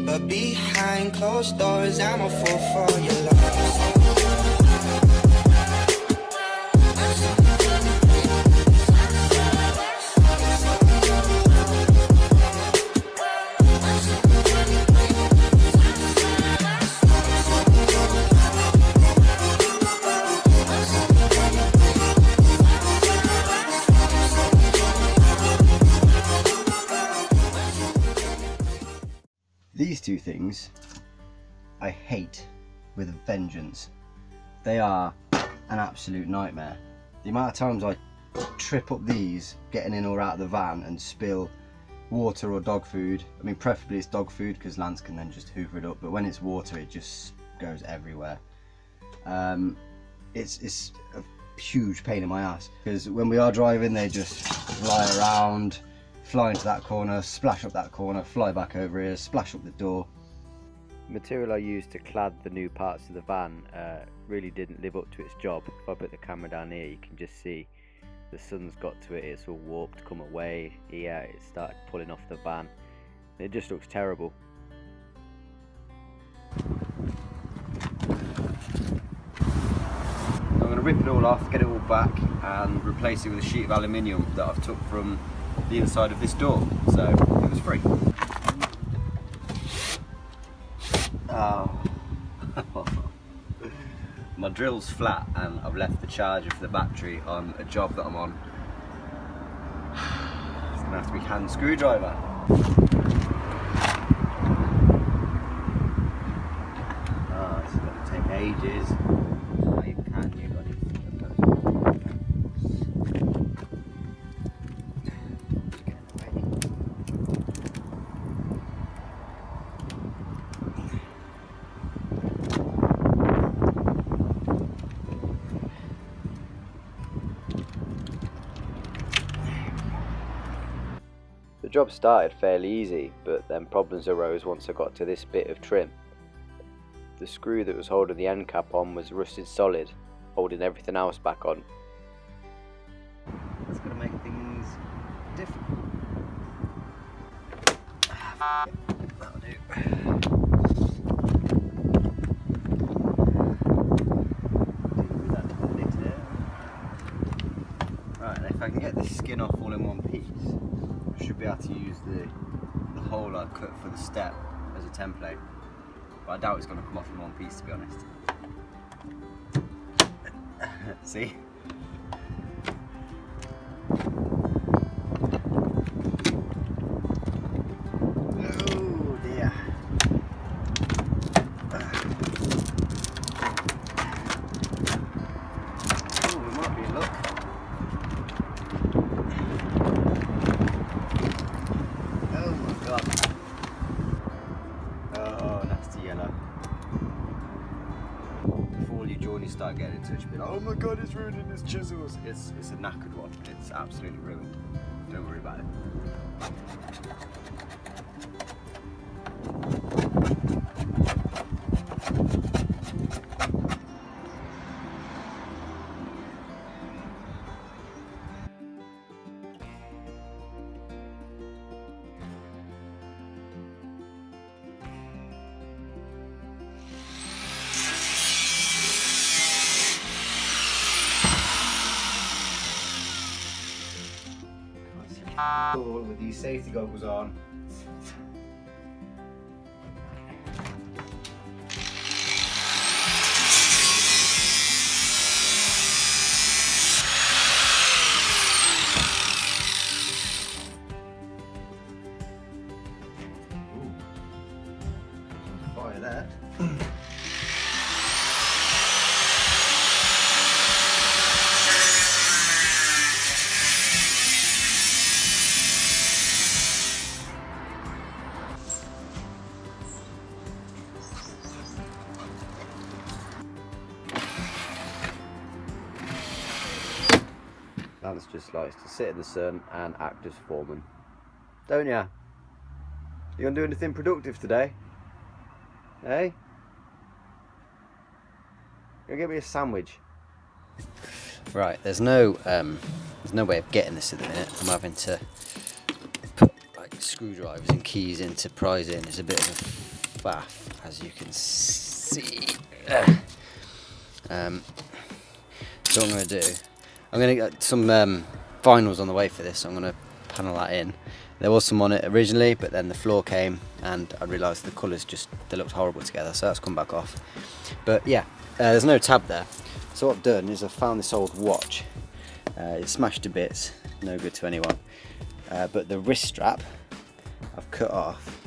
but behind closed doors, I'm a fool for your love. These two things I hate with a vengeance. They are an absolute nightmare. The amount of times I trip up these getting in or out of the van and spill water or dog food. I mean, preferably it's dog food because Lance can then just hoover it up, but when it's water it just goes everywhere. It's a huge pain in my ass because when we are driving they just fly around, fly into that corner, splash up that corner, fly back over here, splash up the door. Material I used to clad the new parts of the van really didn't live up to its job. If I put the camera down here, you can just see the sun's got to it, it's all warped, come away. Yeah, it started pulling off the van. It just looks terrible. I'm going to rip it all off, get it all back and replace it with a sheet of aluminium that I've took from the inside of this door, so it was free. Oh. My drill's flat and I've left the charger for the battery on a job that I'm on. It's going to have to be hand screwdriver. Oh, this is going to take ages. Oh, you can, you got it. The job started fairly easy, but then problems arose once I got to this bit of trim. The screw that was holding the end cap on was rusted solid, holding everything else back on. That's going to make things difficult. That'll do. Right, and if I can get the skin off all in one piece, I should be able to use the hole I cut for the step as a template. But I doubt it's going to come off in one piece, to be honest. See? Oh dear. Oh, we might be in luck. Oh my god. Oh, nasty yellow. Before all your journeys start getting in touch, be like, oh my god, it's ruining his chisels. It's a knackered one. It's absolutely ruined. Don't worry about it. With these safety goggles on. Ooh. Fire that. Lance just likes to sit in the sun and act as foreman. Don't ya? You gonna do anything productive today? Hey? Gonna get me a sandwich? Right, there's no way of getting this at the minute. I'm having to put like screwdrivers and keys in to prise in. It's a bit of a faff, as you can see. So what I'm going to do, I'm going to get some vinyls on the way for this, so I'm going to panel that in. There was some on it originally, but then the floor came and I realised the colours they looked horrible together, so that's come back off. But yeah, there's no tab there. So what I've done is I've found this old watch. It's smashed to bits, no good to anyone. But the wrist strap I've cut off.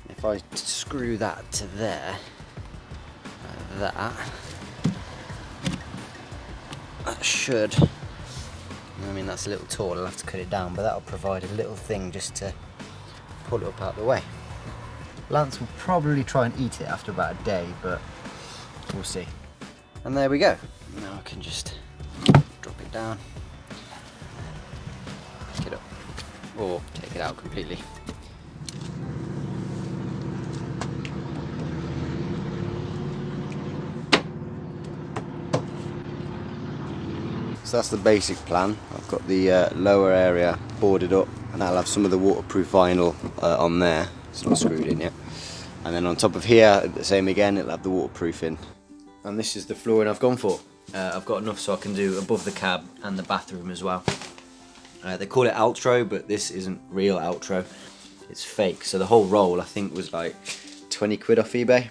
If I screw that to there, that should, I mean that's a little tall, I'll have to cut it down, but that'll provide a little thing just to pull it up out of the way. Lance will probably try and eat it after about a day, but we'll see. And there we go. Now I can just drop it down, pick it up, or take it out completely. So that's the basic plan. I've got the lower area boarded up, and that'll have some of the waterproof vinyl on there. It's not screwed in yet. And then on top of here, the same again, it'll have the waterproofing. And this is the flooring I've gone for. I've got enough so I can do above the cab and the bathroom as well. They call it Altro, but this isn't real Altro. It's fake. So the whole roll I think was like 20 quid off eBay.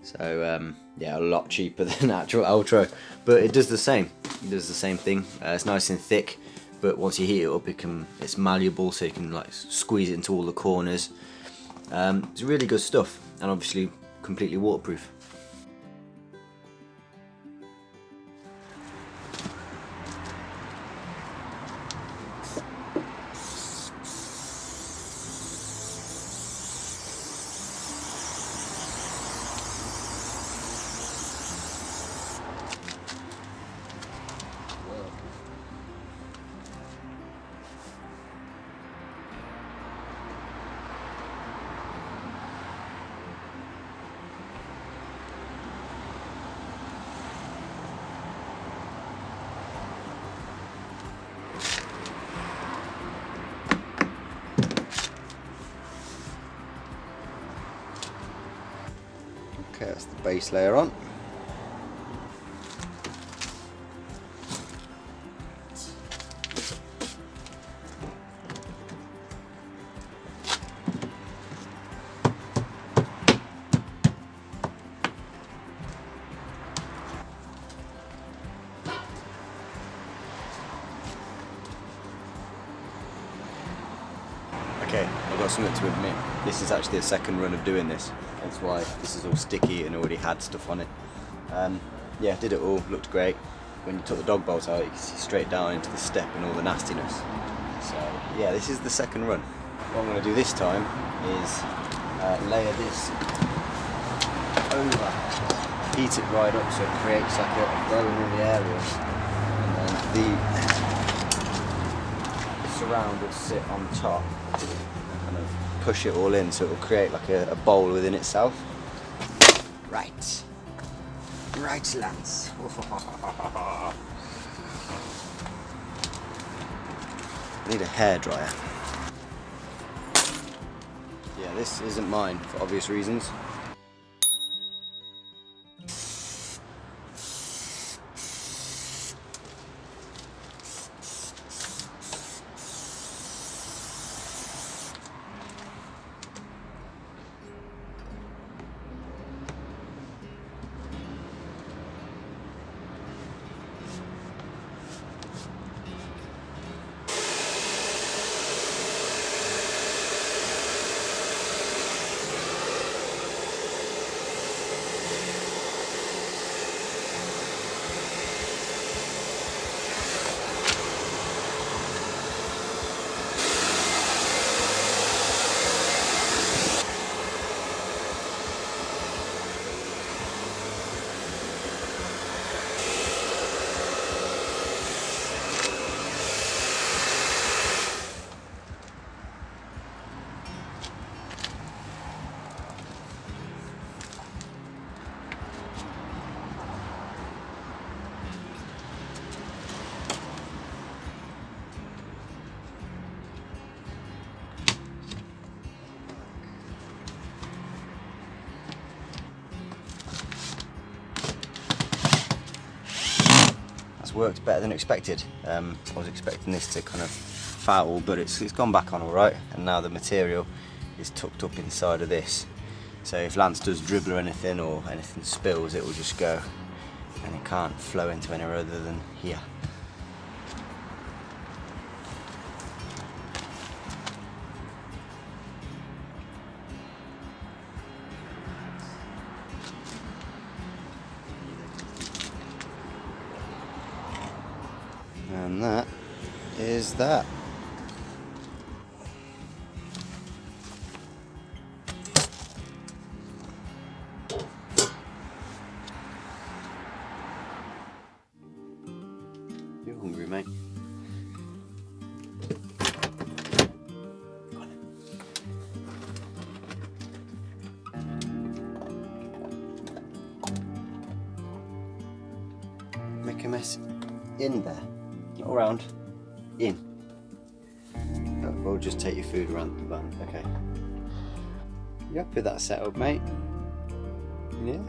So yeah, a lot cheaper than actual Altro, but it does the same. It does the same thing. It's nice and thick, but once you heat it up, it's malleable, so you can like squeeze it into all the corners. It's really good stuff, and obviously completely waterproof. Okay, that's the base layer on. Okay, I've got something to admit. This is actually the second run of doing this. That's why this is all sticky and already had stuff on it. Yeah, did it all, looked great. When you took the dog bolt out, you can see straight down into the step and all the nastiness. So yeah, this is the second run. What I'm going to do this time is layer this over, heat it right up so it creates like a glow in all the areas, and then the surround will sit on top and kind of push it all in, so it will create like a bowl within itself. Right, Lance. I need a hairdryer. Yeah, this isn't mine for obvious reasons. worked better than expected. I was expecting this to kind of foul, but it's gone back on all right, and now the material is tucked up inside of this. So if Lance does dribble or anything spills, it will just go, and it can't flow into anywhere other than here. And that is that. You're hungry, mate. Make a mess in there. Not around, in. We'll just take your food around the van. Okay. You happy with that setup, mate? Yeah?